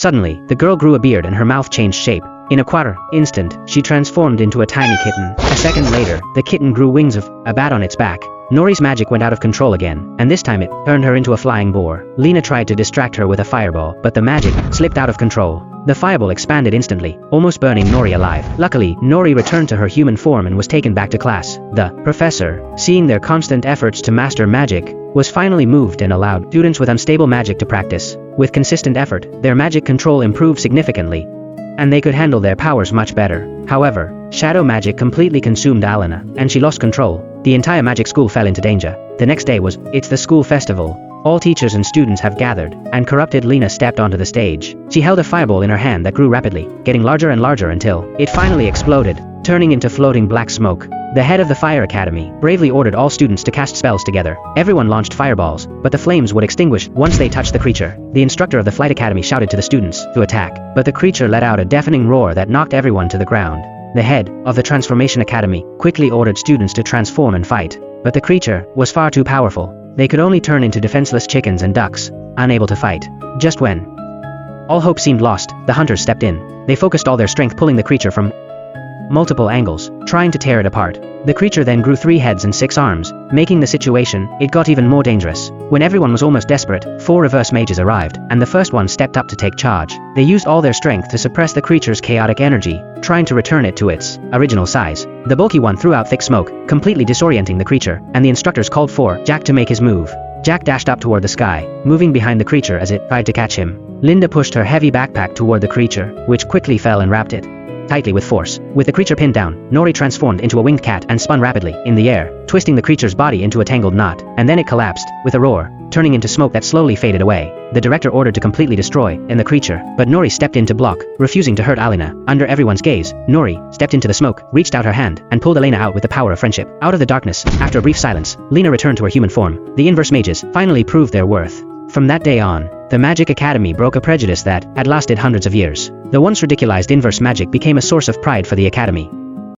Suddenly, the girl grew a beard and her mouth changed shape. In a quarter instant, she transformed into a tiny kitten. A second later, the kitten grew wings of a bat on its back. Nori's magic went out of control again, and this time it turned her into a flying boar. Lena tried to distract her with a fireball, but the magic slipped out of control. The fireball expanded instantly, almost burning Nori alive. Luckily, Nori returned to her human form and was taken back to class. The professor, seeing their constant efforts to master magic, was finally moved and allowed students with unstable magic to practice. With consistent effort, their magic control improved significantly, and they could handle their powers much better. However, shadow magic completely consumed Alina, and she lost control. The entire magic school fell into danger. The next day it's the school festival. All teachers and students have gathered, and corrupted Lena stepped onto the stage. She held a fireball in her hand that grew rapidly, getting larger and larger until it finally exploded, turning into floating black smoke. The head of the Fire Academy bravely ordered all students to cast spells together. Everyone launched fireballs, but the flames would extinguish once they touched the creature. The instructor of the Flight Academy shouted to the students to attack, but the creature let out a deafening roar that knocked everyone to the ground. The head of the Transformation Academy quickly ordered students to transform and fight, but the creature was far too powerful. They could only turn into defenseless chickens and ducks, unable to fight. Just when all hope seemed lost, the hunters stepped in. They focused all their strength pulling the creature from multiple angles, trying to tear it apart. The creature then grew 3 heads and 6 arms, making the situation, it got even more dangerous. When everyone was almost desperate, 4 reverse mages arrived, and the first one stepped up to take charge. They used all their strength to suppress the creature's chaotic energy, trying to return it to its original size. The bulky one threw out thick smoke, completely disorienting the creature, and the instructors called for Jack to make his move. Jack dashed up toward the sky, moving behind the creature as it tried to catch him. Linda pushed her heavy backpack toward the creature, which quickly fell and wrapped it tightly with force. With the creature pinned down, Nori transformed into a winged cat and spun rapidly in the air, twisting the creature's body into a tangled knot, and then it collapsed, with a roar, turning into smoke that slowly faded away. The director ordered to completely destroy the creature, but Nori stepped in to block, refusing to hurt Alina. Under everyone's gaze, Nori stepped into the smoke, reached out her hand, and pulled Elena out with the power of friendship. Out of the darkness, after a brief silence, Lena returned to her human form. The inverse mages finally proved their worth. From that day on, the Magic Academy broke a prejudice that had lasted hundreds of years. The once ridiculized inverse magic became a source of pride for the Academy.